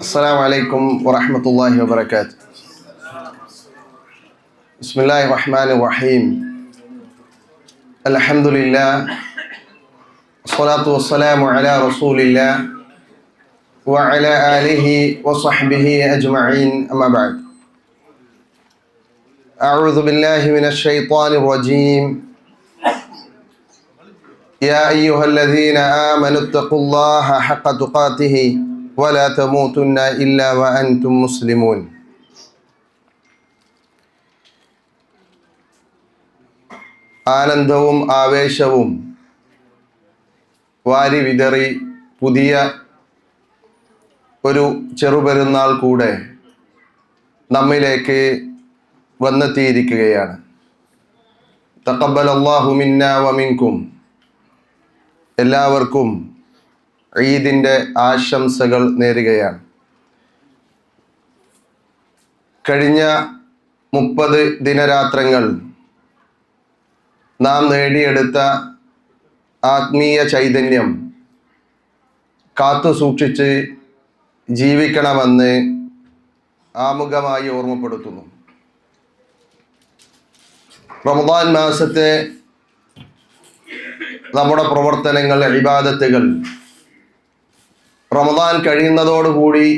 السلام عليكم ورحمة الله وبركاته. بسم الله الرحمن الرحيم. الحمد لله والصلاة والسلام على رسول الله وعلى آله وصحبه أجمعين، أما بعد. أعوذ بالله من الشيطان الرجيم. يا أيها الذين آمنوا اتقوا الله حق تقاته ولا تموتن إلا وأنتم مسلمون. ആനന്ദവും ആവേശവും വാരി വിതറി പുതിയ ഒരു ചെറുപെരുന്നാൾ കൂടെ നമ്മിലേക്ക് വന്നെത്തിയിരിക്കുകയാണ്. തഖബ്ബലല്ലാഹു മിന്നാ വമിൻകും. എല്ലാവർക്കും ഈദിൻ്റെ ആശംസകൾ നേരുകയാണ്. കഴിഞ്ഞ 30 ദിനരാത്രങ്ങൾ നാം നേടിയെടുത്ത ആത്മീയ ചൈതന്യം കാത്തു സൂക്ഷിച്ച് ജീവിക്കണമെന്ന് ആമുഖമായി ഓർമ്മപ്പെടുത്തുന്നു. റമദാൻ മാസത്തെ നമ്മുടെ പ്രവർത്തനങ്ങൾ, ഇബാദത്തുകൾ റമദാൻ കഴിയുന്നതോടുകൂടി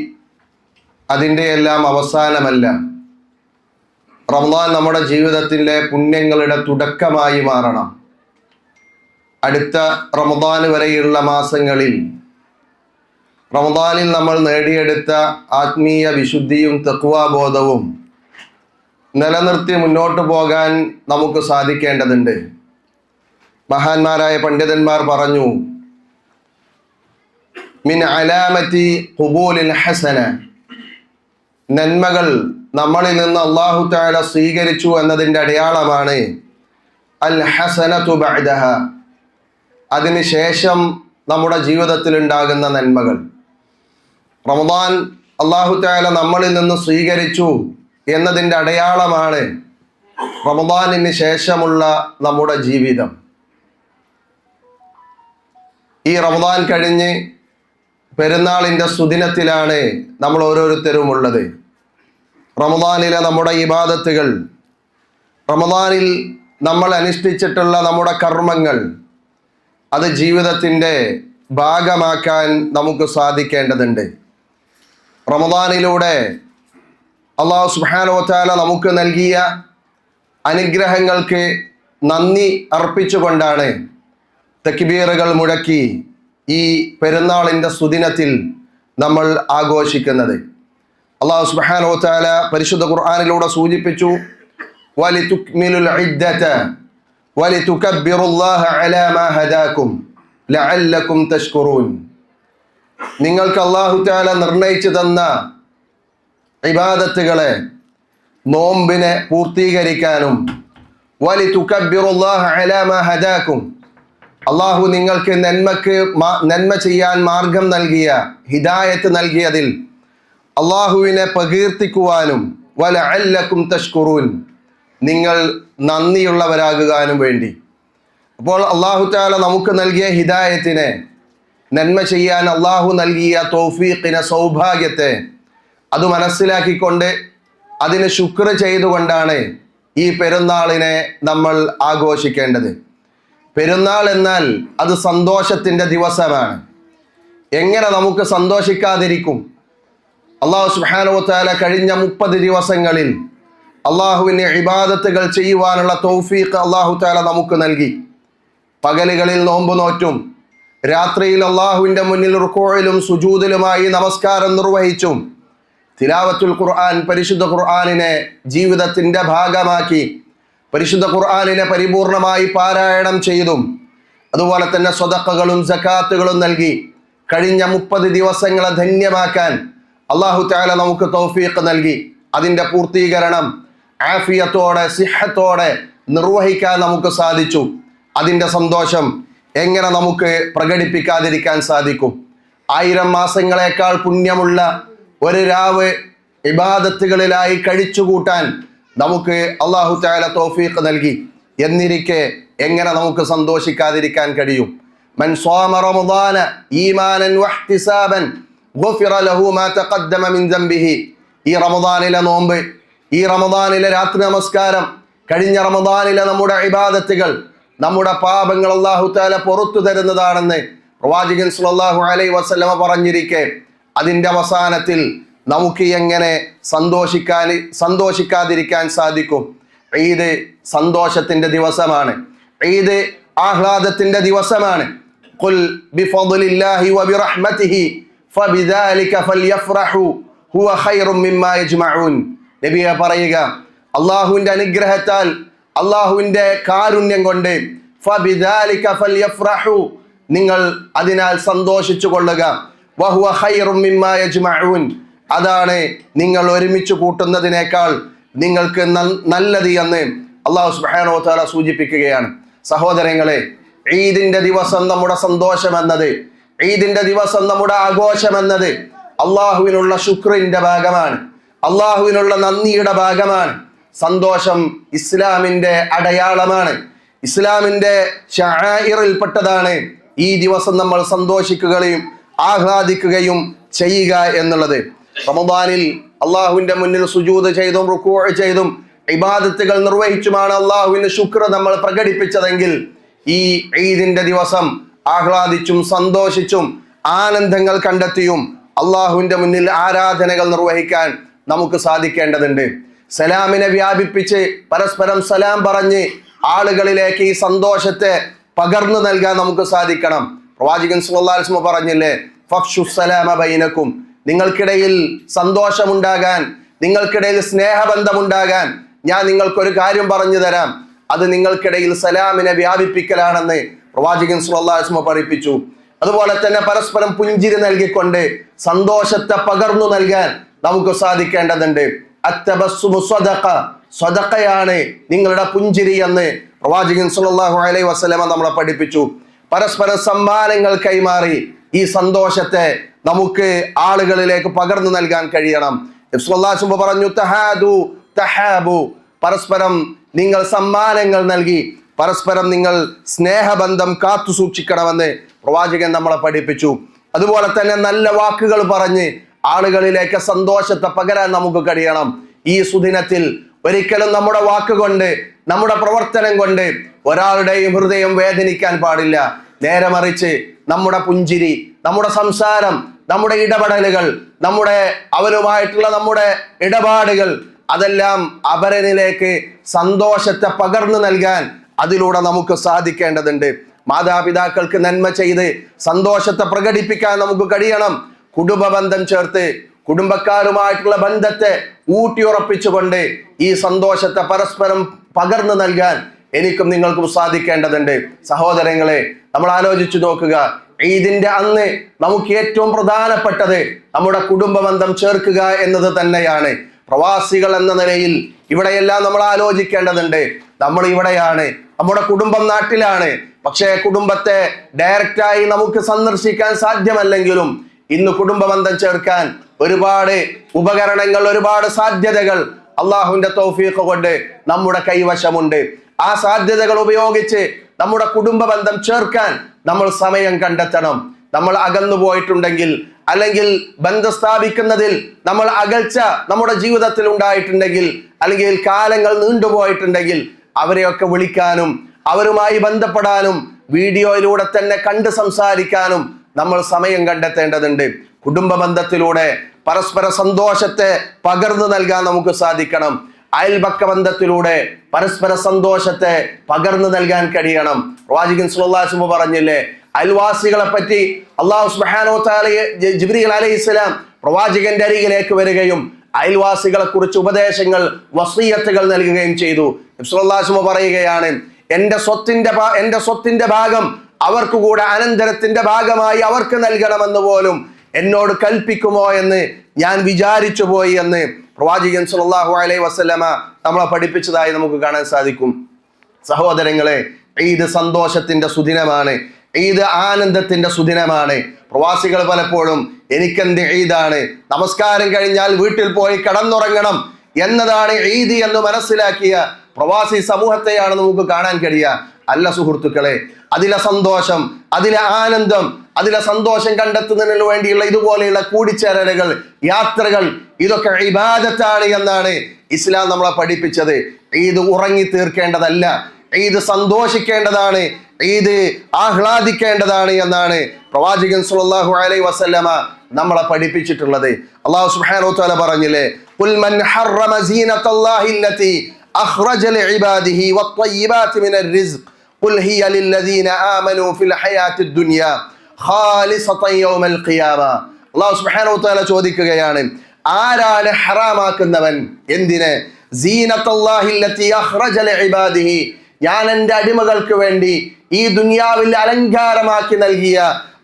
അതിൻ്റെ എല്ലാം അവസാനമല്ല. റമദാൻ നമ്മുടെ ജീവിതത്തിലെ പുണ്യങ്ങളുടെ തുടക്കമായി മാറണം. അടുത്ത റമദാൻ വരെയുള്ള മാസങ്ങളിൽ റമദാനിൽ നമ്മൾ നേടിയെടുത്ത ആത്മീയ വിശുദ്ധിയും തഖ്വാബോധവും നിലനിർത്തി മുന്നോട്ട് പോകാൻ നമുക്ക് സാധിക്കേണ്ടതുണ്ട്. മഹാന്മാരായ പണ്ഡിതന്മാർ പറഞ്ഞു, മിൻ അലാമത്തി ഖുബൂലിൽ ഹസന, നന്മകൾ നമ്മളിൽ നിന്ന് അല്ലാഹു തആല സ്വീകരിച്ചു എന്നതിൻ്റെ അടയാളമാണ് അൽ ഹസനതു ബഅദഹ, അതിന് ശേഷം നമ്മുടെ ജീവിതത്തിൽ ഉണ്ടാകുന്ന നന്മകൾ. റമദാൻ അല്ലാഹു തആല നമ്മളിൽ നിന്ന് സ്വീകരിച്ചു എന്നതിൻ്റെ അടയാളമാണ് റമദാനിന് ശേഷമുള്ള നമ്മുടെ ജീവിതം. ഈ റമദാൻ കഴിഞ്ഞ് പെരുന്നാളിൻ്റെ സുദിനത്തിലാണ് നമ്മൾ ഓരോരുത്തരും ഉള്ളത്. റമദാനിലെ നമ്മുടെ ഇബാദത്തുകൾ, റമദാനിൽ നമ്മൾ അനുഷ്ഠിച്ചിട്ടുള്ള നമ്മുടെ കർമ്മങ്ങൾ, അത് ജീവിതത്തിൻ്റെ ഭാഗമാക്കാൻ നമുക്ക് സാധിക്കേണ്ടതുണ്ട്. റമദാനിലൂടെ അല്ലാഹു സുബ്ഹാനഹു വ തആല നമുക്ക് നൽകിയ അനുഗ്രഹങ്ങൾക്ക് നന്ദി അർപ്പിച്ചുകൊണ്ടാണ് തക്ബീറുകൾ മുഴക്കി ഈ പെരുന്നാളിൻ്റെ സുദിനത്തിൽ നമ്മൾ ആഘോഷിക്കുന്നത്. അല്ലാഹു സുബ്ഹാനഹു വ തആല പരിശുദ്ധ ഖുർആനിലൂടെ സൂചിപ്പിച്ചു, വലിതുക്മിലുൽ ഇദ്ദത വലിതുകബ്ബിറുല്ലാഹ അലാ മാ ഹദാകും ലഅല്ലകും തഷ്കുറൂൻ. നിങ്ങൾക്ക് അല്ലാഹു തആല നിർണയിച്ചു തന്ന ഇബാദത്തുകളെ, നോമ്പിനെ പൂർത്തീകരിക്കാനും വലിതുകബ്ബിറുല്ലാഹ അലാ മാ ഹദാകും, അള്ളാഹു നിങ്ങൾക്ക് നന്മ ചെയ്യാൻ മാർഗം നൽകിയ, ഹിദായത്ത് നൽകിയതിൽ അള്ളാഹുവിനെ പ്രകീർത്തിക്കുവാനും വലഅല്ലകും തഷ്കുറൂൻ, നിങ്ങൾ നന്ദിയുള്ളവരാകാനും വേണ്ടി. അപ്പോൾ അള്ളാഹു തആല നമുക്ക് നൽകിയ ഹിദായത്തിനെ, നന്മ ചെയ്യാൻ അള്ളാഹു നൽകിയ തൗഫീഖിനെ, സൗഭാഗ്യത്തെ അത് മനസ്സിലാക്കിക്കൊണ്ട് അതിന് ശുക്ർ ചെയ്തുകൊണ്ടാണ് ഈ പെരുന്നാളിനെ നമ്മൾ ആഘോഷിക്കേണ്ടത്. പെരുന്നാൾ എന്നാൽ അത് സന്തോഷത്തിൻ്റെ ദിവസമാണ്. എങ്ങനെ നമുക്ക് സന്തോഷിക്കാതിരിക്കും? അല്ലാഹു സുബ്ഹാനഹു വ തആല കഴിഞ്ഞ 30 ദിവസങ്ങളിൽ അള്ളാഹുവിൻ്റെ ഇബാദത്തുകൾ ചെയ്യുവാനുള്ള തൗഫീഖ് അല്ലാഹു തആല നമുക്ക് നൽകി. പകലുകളിൽ നോമ്പ് നോറ്റും രാത്രിയിൽ അള്ളാഹുവിൻ്റെ മുന്നിൽ റുകൂഇലും സുജൂദിലുമായി നമസ്കാരം നിർവഹിച്ചും തിലാവത്തുൽ ഖുർആൻ, പരിശുദ്ധ ഖുർആനിനെ ജീവിതത്തിൻ്റെ ഭാഗമാക്കി പരിശുദ്ധ ഖുർആനിനെ പരിപൂർണമായി പാരായണം ചെയ്തും അതുപോലെ തന്നെ സ്വതക്കകളും സകാത്തുകളും നൽകി കഴിഞ്ഞ 30 ദിവസങ്ങളെ ധന്യമാക്കാൻ അല്ലാഹു തആല നമുക്ക് തൗഫീഖ് നൽകി. അതിൻ്റെ പൂർത്തീകരണം ആഫിയത്തോടെ, സിഹത്തോടെ നിർവഹിക്കാൻ നമുക്ക് സാധിച്ചു. അതിൻ്റെ സന്തോഷം എങ്ങനെ നമുക്ക് പ്രകടിപ്പിക്കാതിരിക്കാൻ സാധിക്കും? 1000 മാസങ്ങളെക്കാൾ പുണ്യമുള്ള ഒരു രാവ് ഇബാദത്തുകളിലായി കഴിച്ചുകൂട്ടാൻ നമുക്ക് അല്ലാഹു തആല തൗഫീഖ് നൽകി. എന്നിരിക്കെ എങ്ങനെ നമുക്ക് സന്തോഷിക്കാതിരിക്കാൻ കഴിയും? മൻ സ്വാമ റമദാന ഈമാനൻ വഹ്തിസാബൻ ഗുഫിറ ലഹു മാ തഖദ്ദമ മിൻ ദംബിഹി. ഈ റമദാനിലെ നോമ്പ്, ഈ റമദാനിലെ രാത്രി നമസ്കാരം, കഴിഞ്ഞ റമദാനിലെ നമ്മുടെ ഇബാദത്തുകൾ, നമ്മുടെ പാപങ്ങൾ അല്ലാഹു തആല പുറത്തു തരുന്നതാണെന്ന് പ്രവാചകൻ സ്വല്ലല്ലാഹു അലൈഹി വസല്ലമ പറഞ്ഞിരിക്കെ, അതിൻ്റെ അവസാനത്തിൽ നമുക്ക് എങ്ങനെ സന്തോഷിക്കാതിരിക്കാൻ സാധിക്കും? ഈദ് സന്തോഷത്തിന്റെ ദിവസമാണ്, ഈദ് ആഹ്ലാദത്തിന്റെ ദിവസമാണ്. ഖുൽ ബിഫദ്ലില്ലാഹി വബിറഹ്മതിഹി ഫബിദാലിക ഫൽയഫ്റഹു ഹുവ ഖൈറും മിമ്മാ യജ്മഊൻ. നബിയെ പറയുക, അല്ലാഹുവിന്റെ അനുഗ്രഹത്താൽ, അല്ലാഹുവിന്റെ കാരുണ്യം കൊണ്ട്, ഫബിദാലിക ഫൽയഫ്റഹു, നിങ്ങൾ അതിനാൽ സന്തോഷിച്ചു കൊള്ളുക. വഹുവ ഖൈറും മിമ്മാ യജ്മഊൻ, അതാണ് നിങ്ങൾ ഒരുമിച്ച് കൂട്ടുന്നതിനേക്കാൾ നിങ്ങൾക്ക് നല്ലത് എന്ന് അല്ലാഹു സുബ്ഹാനഹു വ തആല സൂചിപ്പിക്കുകയാണ്. സഹോദരങ്ങളെ, ഈദിന്റെ ദിവസം നമ്മുടെ സന്തോഷം എന്നത്, ഈദിന്റെ ദിവസം നമ്മുടെ ആഘോഷം എന്നത് അള്ളാഹുവിനുള്ള ശുക്രിന്റെ ഭാഗമാണ്, അള്ളാഹുവിനുള്ള നന്ദിയുടെ ഭാഗമാണ്. സന്തോഷം ഇസ്ലാമിന്റെ അടയാളമാണ്, ഇസ്ലാമിന്റെ ശഅഇറിൽപ്പെട്ടതാണ് ഈ ദിവസം നമ്മൾ സന്തോഷിക്കുകയും ആഹ്ലാദിക്കുകയും ചെയ്യുക എന്നുള്ളത്. റമദാനിൽ അള്ളാഹുവിന്റെ മുന്നിൽ സുജൂദ് ചെയ്തും റുകൂഅ് ചെയ്തും ഇബാദത്തുകൾ നിർവഹിച്ചുമാണ് അള്ളാഹുവിന്റെ ശുക്ർ നമ്മൾ പ്രകടിപ്പിച്ചതെങ്കിൽ, ഈ ഈദിന്റെ ദിവസം ആഹ്ലാദിച്ചും സന്തോഷിച്ചും ആനന്ദങ്ങൾ കണ്ടെത്തിയും അള്ളാഹുവിന്റെ മുന്നിൽ ആരാധനകൾ നിർവഹിക്കാൻ നമുക്ക് സാധിക്കേണ്ടതുണ്ട്. സലാമിനെ വ്യാപിപ്പിച്ച് പരസ്പരം സലാം പറഞ്ഞ് ആളുകളിലേക്ക് ഈ സന്തോഷത്തെ പകർന്നു നൽകാൻ നമുക്ക് സാധിക്കണം. പ്രവാചകൻ സ്വല്ലല്ലാഹു അലൈഹി വസല്ലം പറഞ്ഞില്ലേ, ഫഫ്ശു സലാമ ബൈനക്കും, നിങ്ങൾക്കിടയിൽ സന്തോഷമുണ്ടാകാൻ, നിങ്ങൾക്കിടയിൽ സ്നേഹബന്ധമുണ്ടാകാൻ ഞാൻ നിങ്ങൾക്കൊരു കാര്യം പറഞ്ഞു തരാം, അത് നിങ്ങൾക്കിടയിൽ സലാമിനെ വ്യാപിപ്പിക്കലാണെന്ന് പ്രവാചകൻ സ്വല്ലല്ലാഹു അലൈഹി വസല്ലം പഠിപ്പിച്ചു. അതുപോലെ തന്നെ പരസ്പരം പുഞ്ചിരി നൽകിക്കൊണ്ട് സന്തോഷത്തെ പകർന്നു നൽകാൻ നമുക്ക് സാധിക്കേണ്ടതുണ്ട്. അത്തബസ്സുമു സ്വദഖ, സ്വദഖയാണ് നിങ്ങളുടെ പുഞ്ചിരി എന്ന് പ്രവാചകൻ സ്വല്ലല്ലാഹു അലൈഹി വസല്ലം നമ്മളെ പഠിപ്പിച്ചു. പരസ്പരം സമ്മാനങ്ങൾ കൈമാറി ഈ സന്തോഷത്തെ നമുക്ക് ആളുകളിലേക്ക് പകർന്നു നൽകാൻ കഴിയണം. സ്വല്ലല്ലാഹു അലൈഹി വസല്ലം പറഞ്ഞു, തഹാദു തഹാബു, പരസ്പരം നിങ്ങൾ സമ്മാനങ്ങൾ നൽകി പരസ്പരം നിങ്ങൾ സ്നേഹബന്ധം കാത്തു സൂക്ഷിക്കണമെന്ന് പ്രവാചകൻ നമ്മളെ പഠിപ്പിച്ചു. അതുപോലെ തന്നെ നല്ല വാക്കുകൾ പറഞ്ഞ് ആളുകളിലേക്ക് സന്തോഷത്തെ പകരാൻ നമുക്ക് കഴിയണം. ഈ സുദിനത്തിൽ ഒരിക്കലും നമ്മുടെ വാക്കുകൊണ്ട്, നമ്മുടെ പ്രവർത്തനം കൊണ്ട് ഒരാളുടെയും ഹൃദയം വേദനിക്കാൻ പാടില്ല. നേരെ മറിച്ച് നമ്മുടെ പുഞ്ചിരി, നമ്മുടെ സംസാരം, നമ്മുടെ ഇടപെടലുകൾ, അവരുമായിട്ടുള്ള നമ്മുടെ ഇടപാടുകൾ, അതെല്ലാം അപരനിലേക്ക് സന്തോഷത്തെ പകർന്നു നൽകാൻ അതിലൂടെ നമുക്ക് സാധിക്കേണ്ടതുണ്ട്. മാതാപിതാക്കൾക്ക് നന്മ ചെയ്ത് സന്തോഷത്തെ പ്രകടിപ്പിക്കാൻ നമുക്ക് കഴിയണം. കുടുംബ ബന്ധം ചേർത്ത് കുടുംബക്കാരുമായിട്ടുള്ള ബന്ധത്തെ ഊട്ടിയുറപ്പിച്ചുകൊണ്ട് ഈ സന്തോഷത്തെ പരസ്പരം പകർന്നു നൽകാൻ എനിക്കും നിങ്ങൾക്കും സാധിക്കേണ്ടതുണ്ട്. സഹോദരങ്ങളെ, നമ്മൾ ആലോചിച്ചു നോക്കുക, ഈദിന്റെ അന്ന് നമുക്ക് ഏറ്റവും പ്രധാനപ്പെട്ടത് നമ്മുടെ കുടുംബ ബന്ധം ചേർക്കുക എന്നത് തന്നെയാണ്. പ്രവാസികൾ എന്ന നിലയിൽ ഇവിടെയെല്ലാം നമ്മൾ ആലോചിക്കേണ്ടതുണ്ട്. നമ്മൾ ഇവിടെയാണ്, നമ്മുടെ കുടുംബം നാട്ടിലാണ്. പക്ഷേ കുടുംബത്തെ ഡയറക്റ്റായി നമുക്ക് സന്ദർശിക്കാൻ സാധ്യമല്ലെങ്കിലും ഇന്ന് കുടുംബ ബന്ധം ചേർക്കാൻ ഒരുപാട് ഉപകരണങ്ങൾ, ഒരുപാട് സാധ്യതകൾ അള്ളാഹുവിന്റെ തൗഫീഖ് കൊണ്ട് നമ്മുടെ കൈവശമുണ്ട്. ആ സാധ്യതകൾ ഉപയോഗിച്ച് നമ്മുടെ കുടുംബ ബന്ധം ചേർക്കാൻ നമ്മൾ സമയം കണ്ടെത്തണം. നമ്മൾ അകന്നു പോയിട്ടുണ്ടെങ്കിൽ, അല്ലെങ്കിൽ ബന്ധം സ്ഥാപിക്കുന്നതിൽ നമ്മൾ അകൽച്ച നമ്മുടെ ജീവിതത്തിൽ ഉണ്ടായിട്ടുണ്ടെങ്കിൽ, അല്ലെങ്കിൽ കാലങ്ങൾ നീണ്ടുപോയിട്ടുണ്ടെങ്കിൽ അവരെയൊക്കെ വിളിക്കാനും അവരുമായി ബന്ധപ്പെടാനും വീഡിയോയിലൂടെ തന്നെ കണ്ട് സംസാരിക്കാനും നമ്മൾ സമയം കണ്ടെത്തേണ്ടതുണ്ട്. കുടുംബ ബന്ധത്തിലൂടെ പരസ്പര സന്തോഷത്തെ പകർന്നു നൽകാൻ നമുക്ക് സാധിക്കണം. അയൽപക്ക ബന്ധത്തിലൂടെ പരസ്പര സന്തോഷത്തെ പകർന്നു നൽകാൻ കഴിയണം. പ്രവാചകൻ സ്വല്ലല്ലാഹു അലൈഹി വസല്ലം പറഞ്ഞില്ലേ, അയൽവാസികളെ പറ്റി അല്ലാഹു സുബ്ഹാനഹു വ തആല ജിബ്രീൽ അലൈഹിസ്സലാം പ്രവാചകന്റെ അരികിലേക്ക് വരികയും അയൽവാസികളെ കുറിച്ച് ഉപദേശങ്ങൾ, വസിയത്തുകൾ നൽകുകയും ചെയ്തു. സ്വല്ലല്ലാഹു അലൈഹി വസല്ലം പറയുകയാണ്, എന്റെ സ്വത്തിന്റെ ഭാഗം അവർക്ക് കൂടെ അനന്തരത്തിന്റെ ഭാഗമായി അവർക്ക് നൽകണമെന്ന് പോലും എന്നോട് കൽപ്പിക്കുമോ എന്ന് ഞാൻ വിചാരിച്ചു പോയി എന്ന് പ്രവാചകൻ സ്വല്ലല്ലാഹു അലൈഹി വസല്ലമ നമ്മളെ പഠിപ്പിച്ചതായി നമുക്ക് കാണാൻ സാധിക്കും. സഹോദരങ്ങളെ, ഈദ് സന്തോഷത്തിന്റെ സുദിനമാണ്, ഈദ് ആനന്ദത്തിന്റെ സുദിനമാണ്. പ്രവാസികൾ പലപ്പോഴും എനിക്കെന്ത് ഈദാണ്, നമസ്കാരം കഴിഞ്ഞാൽ വീട്ടിൽ പോയി കടന്നുറങ്ങണം എന്നതാണ് ഈദ് എന്ന് മനസ്സിലാക്കിയ പ്രവാസി സമൂഹത്തെയാണ് നമുക്ക് കാണാൻ കഴിയുക. അല്ല സുഹൃത്തുക്കളെ. അതിലെ സന്തോഷം, അതിലെ ആനന്ദം, അതിലെ സന്തോഷം കണ്ടെത്തുന്നതിന് വേണ്ടിയുള്ള ഇതുപോലെയുള്ള കൂടിച്ചേരലുകൾ, യാത്രകൾ, ഇതൊക്കെ ഇബാദത്താണ് എന്നാണ് ഇസ്ലാം നമ്മളെ പഠിപ്പിച്ചത്. ഈദ് ഉറങ്ങി തീർക്കേണ്ടതല്ല, ഈദ് സന്തോഷിക്കേണ്ടതാണ്, ഈദ് ആഹ്ലാദിക്കേണ്ടതാണ് എന്നാണ് പ്രവാചകൻ സ്വല്ലല്ലാഹു അലൈഹി വസല്ലമ നമ്മളെ പഠിപ്പിച്ചിട്ടുള്ളത്. അല്ലാഹു സുബ്ഹാനഹു വ തആല പറഞ്ഞില്ലേ, ഖുൽ മൻ ഹറമ സീനത്തല്ലാഹി അല്ലതി അഖ്റജ ലിഇബാദിഹി വത്വയ്യിബാതി മിനർ റിസ്ഖ് ഖുൽ ഹിയ ലില്ലദീന ആമനൂ ഫിൽ ഹയാത്തിദ് ദുനിയ ഖാലിസതൻ യൗമൽ ഖിയാമ. അല്ലാഹു സുബ്ഹാനഹു വ തആല ചോദിക്കുകയാണ്, ആരാണ് ഹറാമാക്കുന്നവൻ? എന്തിനെ? സീനത്തല്ലാഹി അല്ലതി അഖ്റജ ലിഇബാദിഹി, ഞാൻ എൻ്റെ അടിമകൾക്ക് വേണ്ടി ഈ ദുനിയാവിൽ അലങ്കാരമാക്കി നൽകിയ,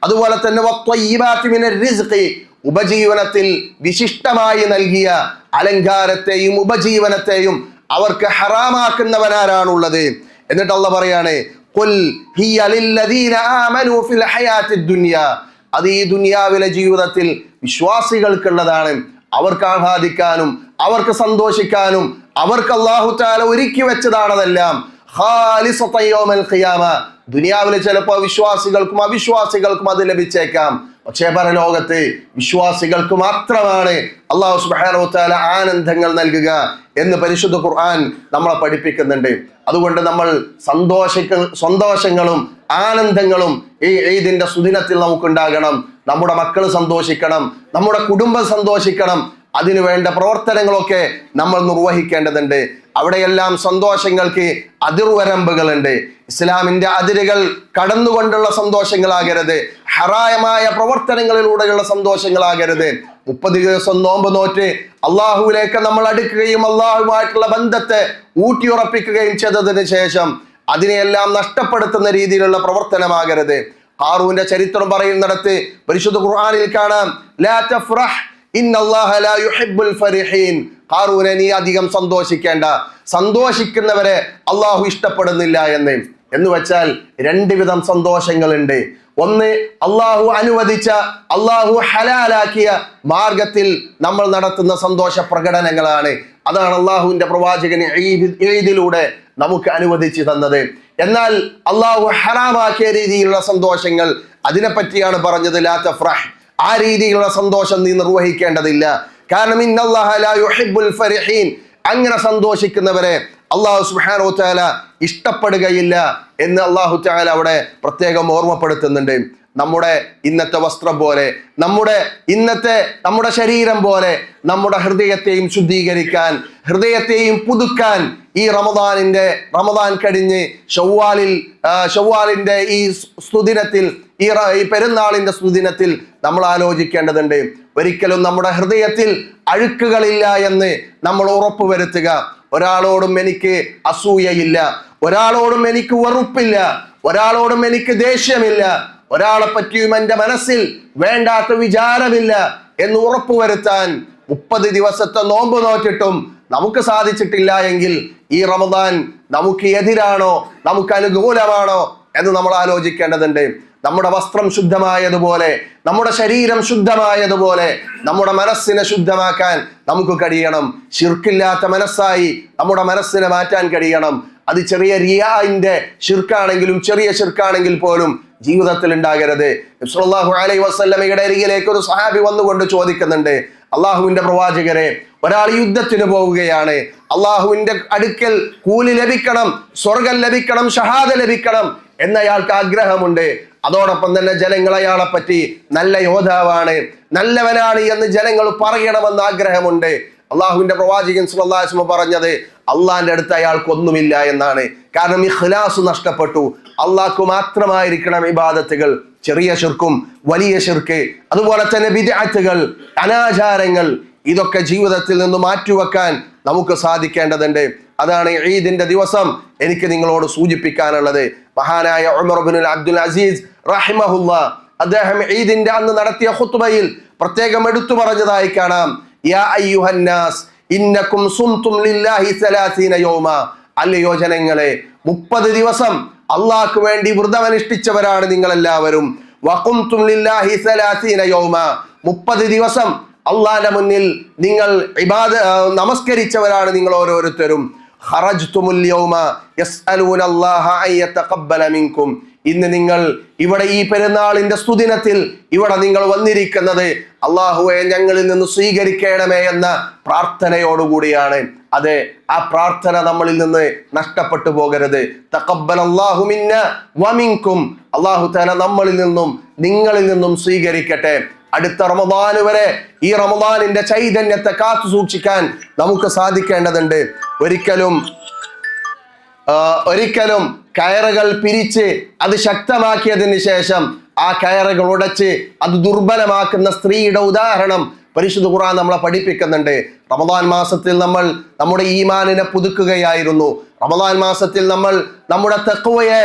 അതുപോലെ തന്നെ വത്വയ്യിബാതി മിനർ റിസ്ഖി, ഉപജീവനത്തിൽ വിശിഷ്ടമായി നൽകിയ അലങ്കാരത്തെയും ഉപജീവനത്തെയും അവർക്ക് ഹറാമാക്കുന്നവനാരാണുള്ളത്? എന്നിട്ട് അല്ലാഹ് പറയാണ്, ഖുൽ ഹിയ ലില്ലദീന ആമനൂ ഫിൽ ഹയാത്തിദ് ദുനിയ, അത് ഈ ദുനിയാവിലെ ജീവിതത്തിൽ വിശ്വാസികൾക്കുള്ളതാണ്. അവർക്ക് ആഹ്ലാദിക്കാനും അവർക്ക് സന്തോഷിക്കാനും അവർക്ക് അല്ലാഹു തആല ഒരുക്കി വെച്ചതാണതെല്ലാം. ഖാലിസതൻ യൗമൽ ഖിയാമ, ദുനിയാവിൽ ചിലപ്പോൾ വിശ്വാസികൾക്കും അവിശ്വാസികൾക്കും അത് ലഭിച്ചേക്കാം, പക്ഷേ പരലോകത്ത് വിശ്വാസികൾക്ക് മാത്രമാണ് അല്ലാഹു സുബ്ഹാനഹു വ തആല ആനന്ദങ്ങൾ നൽകുക എന്ന് പരിശുദ്ധ ഖുർആൻ നമ്മളെ പഠിപ്പിക്കുന്നുണ്ട്. അതുകൊണ്ട് നമ്മൾ സന്തോഷങ്ങളും ആനന്ദങ്ങളും ഈ ഈദിന്റെ സുദിനത്തിൽ നമുക്കുണ്ടാകണം. നമ്മുടെ മക്കൾ സന്തോഷിക്കണം, നമ്മുടെ കുടുംബം സന്തോഷിക്കണം. അതിനു വേണ്ട പ്രവർത്തനങ്ങളൊക്കെ നമ്മൾ നിർവഹിക്കേണ്ടതുണ്ട്. അവിടെയെല്ലാം സന്തോഷങ്ങൾക്ക് അതിർവരമ്പുകളുണ്ട്. ഇസ്ലാമിന്റെ അതിരുകൾ കടന്നുകൊണ്ടുള്ള സന്തോഷങ്ങളാകരുത്, ഹറാമായ പ്രവർത്തനങ്ങളിലൂടെയുള്ള സന്തോഷങ്ങളാകരുത്. 30 ദിവസം നോമ്പ് നോറ്റ് അള്ളാഹുവിലേക്ക് നമ്മൾ അടുക്കുകയും അള്ളാഹുമായിട്ടുള്ള ബന്ധത്തെ ഊട്ടിയുറപ്പിക്കുകയും ചെയ്തതിന് ശേഷം അതിനെയെല്ലാം നഷ്ടപ്പെടുത്തുന്ന രീതിയിലുള്ള പ്രവർത്തനമാകരുത്. ഖാറൂന്റെ ചരിത്രം പറയുന്നിടത്ത് പരിശുദ്ധ ഖുർആനിൽ കാണാം, ലാ തഫ്റഹ് ഇന്നല്ലാഹ ലാ യുഹിബ്ബുൽ ഫരിഹീൻ. ഖാറൂനെ, നീ അധികം സന്തോഷിക്കേണ്ട, സന്തോഷിക്കുന്നവരെ അള്ളാഹു ഇഷ്ടപ്പെടുന്നില്ല എന്ന് വെച്ചാൽ രണ്ട് വിധം സന്തോഷങ്ങളുണ്ട്. ഒന്ന്, അള്ളാഹു അനുവദിച്ച, അള്ളാഹു ഹലാലാക്കിയ മാർഗത്തിൽ നമ്മൾ നടത്തുന്ന സന്തോഷ പ്രകടനങ്ങളാണ്. അതാണ് അള്ളാഹുവിന്റെ പ്രവാചകന് ഈദിലൂടെ നമുക്ക് അനുവദിച്ചു തന്നത്. എന്നാൽ അള്ളാഹു ഹറാമാക്കിയ രീതിയിലുള്ള സന്തോഷങ്ങൾ, അതിനെപ്പറ്റിയാണ് പറഞ്ഞത് ലാ തഫ്റഹ്. ആ രീതിയിലുള്ള സന്തോഷം നീ നിർവഹിക്കേണ്ടതില്ല. കാരണം ഇന്നല്ലാഹ ലാ യുഹിബ്ബുൽ ഫരിഹീൻ, അങ്ങനെ സന്തോഷിക്കുന്നവരെ അല്ലാഹു സുബ്ഹാനഹു വ തആല ഇഷ്ടപ്പെടുകയില്ല എന്ന് അല്ലാഹു തആല അവിടെ പ്രത്യേകം ഓർമ്മപ്പെടുത്തുന്നുണ്ട്. നമ്മുടെ ഇന്നത്തെ വസ്ത്രം പോലെ, നമ്മുടെ ശരീരം പോലെ നമ്മുടെ ഹൃദയത്തെയും ശുദ്ധീകരിക്കാൻ, ഹൃദയത്തെയും പുതുക്കാൻ ഈ റമദാൻ കഴിഞ്ഞ് ഷവ്വാലിന്റെ ഈ സുദിനത്തിൽ, ഈ പെരുന്നാളിന്റെ സുദിനത്തിൽ നമ്മൾ ആലോചിക്കേണ്ടതുണ്ട്. ഒരിക്കലും നമ്മുടെ ഹൃദയത്തിൽ അഴുക്കുകളില്ല എന്ന് നമ്മൾ ഉറപ്പുവരുത്തുക. ഒരാളോടും എനിക്ക് അസൂയയില്ല, ഒരാളോടും എനിക്ക് വെറുപ്പില്ല, ഒരാളോടും എനിക്ക് ദേഷ്യമില്ല, ഒരാളെ പറ്റിയും എൻ്റെ മനസ്സിൽ വേണ്ടാത്ത വിചാരമില്ല എന്ന് ഉറപ്പുവരുത്താൻ 30 ദിവസത്തെ നോമ്പ് നോറ്റിട്ടും നമുക്ക് സാധിച്ചിട്ടില്ല എങ്കിൽ ഈ റമദാൻ നമുക്ക് എതിരാണോ നമുക്ക് അനുകൂലമാണോ എന്ന് നമ്മൾ ആലോചിക്കേണ്ടതുണ്ട്. നമ്മുടെ വസ്ത്രം ശുദ്ധമായതുപോലെ, നമ്മുടെ ശരീരം ശുദ്ധമായതുപോലെ നമ്മുടെ മനസ്സിനെ ശുദ്ധമാക്കാൻ നമുക്ക് കഴിയണം. ശിർക്കില്ലാത്ത മനസ്സായി നമ്മുടെ മനസ്സിനെ മാറ്റാൻ കഴിയണം. അത് ചെറിയ റിയാഇന്റെ ശിർക്കാണെങ്കിലും ചെറിയ ശിർക്കാണെങ്കിൽ പോലും ജീവിതത്തിൽ ഉണ്ടാകരുത്. നബി സല്ലല്ലാഹു അലൈഹി വസല്ലമയുടെ അരികിലേക്ക് ഒരു സഹാബി വന്നുകൊണ്ട് ചോദിക്കുന്നുണ്ട്, അള്ളാഹുവിന്റെ പ്രവാചകരെ, ഒരാൾ യുദ്ധത്തിന് പോവുകയാണ്, അള്ളാഹുവിന്റെ അടുക്കൽ കൂലി ലഭിക്കണം, സ്വർഗം ലഭിക്കണം, ഷഹാദ ലഭിക്കണം എന്നയാൾക്ക് ആഗ്രഹമുണ്ട്. അതോടൊപ്പം തന്നെ ജനങ്ങൾ അയാളെ പറ്റി നല്ല യോദ്ധാവാണ്, നല്ലവനാണ് എന്ന് ജനങ്ങൾ പറയണമെന്ന് ആഗ്രഹമുണ്ട്. അള്ളാഹുവിന്റെ പ്രവാചകൻ സല്ലല്ലാഹു അലൈഹി വസല്ലം പറഞ്ഞത് അള്ളാഹിന്റെ അടുത്ത് അയാൾക്കൊന്നുമില്ല എന്നാണ്. കാരണം ഇഖ്ലാസ് നഷ്ടപ്പെട്ടു. അള്ളാഹ്ക്ക് മാത്രമായിരിക്കണം ഇബാദത്തുകൾ. ചെറിയ ശിർക്കും വലിയ ശിർക്ക്, അതുപോലെ തന്നെ ബിദ്അത്തുകൾ, അനാചാരങ്ങൾ, ഇതൊക്കെ ജീവിതത്തിൽ നിന്ന് മാറ്റിവെക്കാൻ നമുക്ക് സാധിക്കേണ്ടതുണ്ട്. അതാണ് ഈദിന്റെ ദിവസം എനിക്ക് നിങ്ങളോട് സൂചിപ്പിക്കാനുള്ളത്. മഹാനായ ഉമർ ഇബ്നുൽ അബ്ദുൽ അസീസ് റഹിമഹുല്ലാഹ് അദ്ദേഹം ഈദിന്റെ അന്ന് നടത്തിയ ഖുത്ബയിൽ പ്രത്യേകം എടുത്തു പറഞ്ഞതായി കാണാം, യാ അയ്യുഹന്നാസ് ഇന്നകും സുംതും ലില്ലാഹി 30 യൗമ. അല്ലയോ ജനങ്ങളെ, 30 ദിവസം അള്ളാഹ്ക്ക് വേണ്ടി വ്രതമനുഷ്ഠിച്ചവരാണ് നിങ്ങൾ എല്ലാവരും. വഖുംതും ലില്ലാഹി 30 യൗമ. 30 ദിവസം അള്ളാഹിന്റെ മുന്നിൽ നിങ്ങൾ നമസ്കരിച്ചവരാണ് നിങ്ങൾ ഓരോരുത്തരും. ഖറജ്തുമുൽ യൗമ യസ്അലൂനല്ലാഹ അൻ യതഖബ്ബല മിൻകും. ഇന്ന് നിങ്ങൾ ഇവിടെ ഈ പെരുന്നാളിന്റെ സുദിനത്തിൽ ഇവിടെ നിങ്ങൾ വന്നിരിക്കുന്നത് അല്ലാഹുവേ ഞങ്ങളിൽ നിന്ന് സ്വീകരിക്കണമേ എന്ന പ്രാർത്ഥനയോടുകൂടിയാണ്. അതെ, ആ പ്രാർത്ഥന നമ്മളിൽ നിന്ന് നഷ്ടപ്പെട്ടു പോകരുത്. തഖബ്ബലല്ലാഹു മിന്ന വമിൻകും. അല്ലാഹു തആല നമ്മളിൽ നിന്നും നിങ്ങളിൽ നിന്നും സ്വീകരിക്കട്ടെ. അടുത്ത റമദാൻ വരെ ഈ റമദാനിന്റെ ചൈതന്യത്തെ കാത്തു സൂക്ഷിക്കാൻ നമുക്ക് സാധിക്കേണ്ടതുണ്ട്. ഒരിക്കലും കയറുകൾ പിരിച്ച് അത് ശക്തമാക്കിയതിന് ശേഷം ആ കയറുകൾ ഉടച്ച് അത് ദുർബലമാക്കുന്ന സ്ത്രീയുടെ ഉദാഹരണം പരിശുദ്ധ ഖുർആൻ നമ്മളെ പഠിപ്പിക്കുന്നുണ്ട്. റമദാൻ മാസത്തിൽ നമ്മൾ നമ്മുടെ ഈമാനിനെ പുതുക്കുകയായിരുന്നു. റമദാൻ മാസത്തിൽ നമ്മൾ നമ്മുടെ തഖ്വയെ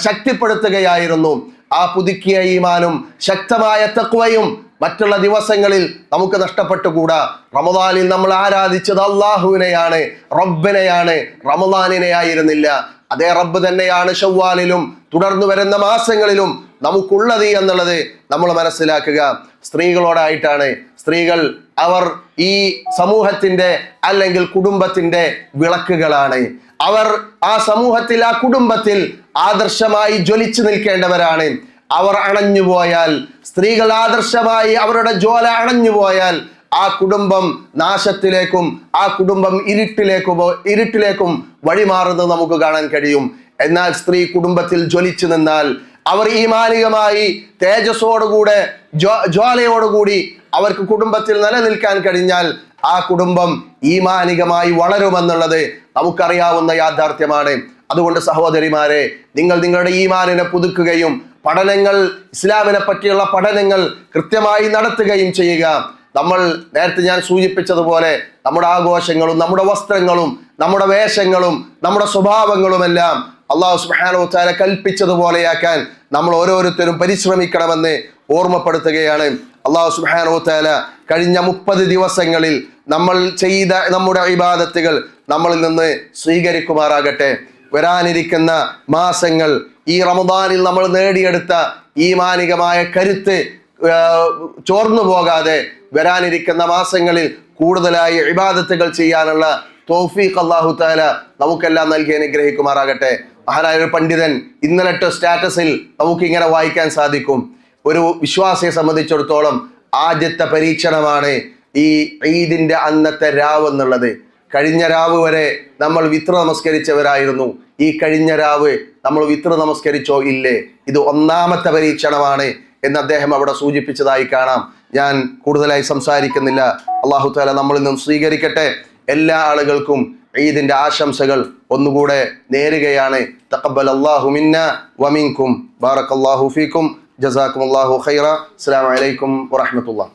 ശക്തിപ്പെടുത്തുകയായിരുന്നു. ആ പുതുക്കിയ ഈമാനും ശക്തമായ തഖ്വയും മറ്റുള്ള ദിവസങ്ങളിൽ നമുക്ക് നഷ്ടപ്പെട്ടുകൂടാ. റമദാനിൽ നമ്മൾ ആരാധിച്ചത് അള്ളാഹുവിനെയാണ്, റബ്ബിനെയാണ്, റമദാനിനെ ആയിരുന്നില്ല. അതേ റബ്ബ് തന്നെയാണ് ശവ്വാലിലും തുടർന്നു വരുന്ന മാസങ്ങളിലും നമുക്കുള്ളത് എന്നുള്ളത് നമ്മൾ മനസ്സിലാക്കുക. സ്ത്രീകളോടായിട്ടാണ്. സ്ത്രീകൾ അവർ ഈ സമൂഹത്തിന്റെ അല്ലെങ്കിൽ കുടുംബത്തിന്റെ വിളക്കുകളാണ്. അവർ ആ സമൂഹത്തിൽ ആ കുടുംബത്തിൽ ആദർശമായി ജ്വലിച്ചു നിൽക്കേണ്ടവരാണ്. അവർ അണഞ്ഞുപോയാൽ, സ്ത്രീകൾ ആദർശമായി അവരുടെ ജ്വാല അണഞ്ഞുപോയാൽ ആ കുടുംബം നാശത്തിലേക്കും ആ കുടുംബം ഇരുട്ടിലേക്കും വഴിമാറുന്നത് നമുക്ക് കാണാൻ കഴിയും. എന്നാൽ സ്ത്രീ കുടുംബത്തിൽ ജ്വലിച്ചു നിന്നാൽ, അവർ ഈമാനികമായി തേജസ്സോടുകൂടെ ജ്വാലയോടുകൂടി അവർക്ക് കുടുംബത്തിൽ നിലനിൽക്കാൻ കഴിഞ്ഞാൽ ആ കുടുംബം ഈമാനികമായി വളരുമെന്നുള്ളത് നമുക്കറിയാവുന്ന യാഥാർത്ഥ്യമാണ്. അതുകൊണ്ട് സഹോദരിമാരെ, നിങ്ങൾ നിങ്ങളുടെ ഈമാനിനെ പുതുക്കുകയും പഠനങ്ങൾ, ഇസ്ലാമിനെ പറ്റിയുള്ള പഠനങ്ങൾ കൃത്യമായി നടത്തുകയും ചെയ്യുക. നമ്മൾ നേരത്തെ ഞാൻ സൂചിപ്പിച്ചതുപോലെ നമ്മുടെ ആഘോഷങ്ങളും നമ്മുടെ വസ്ത്രങ്ങളും നമ്മുടെ വേഷങ്ങളും നമ്മുടെ സ്വഭാവങ്ങളുമെല്ലാം അല്ലാഹു സുബ്ഹാനഹു വ തആല കൽപ്പിച്ചതുപോലെയാക്കാൻ നമ്മൾ ഓരോരുത്തരും പരിശ്രമിക്കണമെന്ന് ഓർമ്മപ്പെടുത്തുകയാണ്. അല്ലാഹു സുബ്ഹാനഹു വ തആല കഴിഞ്ഞ 30 ദിവസങ്ങളിൽ നമ്മൾ ചെയ്ത നമ്മുടെ ഇബാദത്തുകൾ നമ്മളിൽ നിന്ന് സ്വീകരിക്കുമാറാകട്ടെ. വരാനിരിക്കുന്ന മാസങ്ങൾ, ഈ റമദാനിൽ നമ്മൾ നേടിയെടുത്ത ഈമാനികമായ കരുത്ത് ചോർന്നു പോകാതെ വരാനിരിക്കുന്ന മാസങ്ങളിൽ കൂടുതലായി ഇബാദത്തുകൾ ചെയ്യാനുള്ള തൗഫീഖ് അല്ലാഹു തആല നമുക്കെല്ലാം നൽകി അനുഗ്രഹിക്കുമാറാകട്ടെ. മഹാനായ ഒരു പണ്ഡിതൻ ഇന്നലത്തെ സ്റ്റാറ്റസിൽ നമുക്കിങ്ങനെ വായിക്കാൻ സാധിക്കും: ഒരു വിശ്വാസിയെ സംബന്ധിച്ചിടത്തോളം ആദ്യത്തെ പരീക്ഷണമാണ് ഈ ഈദിന്റെ അന്നത്തെ രാവ് എന്നുള്ളത്. കഴിഞ്ഞ രാവ് വരെ നമ്മൾ വിത്ര നമസ്കരിച്ചവരായിരുന്നു. ഈ കഴിഞ്ഞ രാവ് നമ്മൾ വിത്ര നമസ്കരിച്ചോ ഇല്ലേ? ഇത് ഒന്നാമത്തെ പരീക്ഷണമാണ് എന്ന് അദ്ദേഹം അവിടെ സൂചിപ്പിച്ചതായി കാണാം. ഞാൻ കൂടുതലായി സംസാരിക്കുന്നില്ല. അല്ലാഹു തആല നമ്മളിൽ നിന്നും സ്വീകരിക്കട്ടെ. എല്ലാ ആളുകൾക്കും ഈദിന്റെ ആശംസകൾ ഒന്നുകൂടെ നേരുകയാണ്. തഖബ്ബലല്ലാഹു മിന്ന വമിൻകും. ബാറക്കല്ലാഹു ഫീക്കും. ജസാക്കുമുല്ലാഹു ഖൈറ. അസ്സലാമു അലൈക്കും വറഹ്മത്തുള്ളാഹി.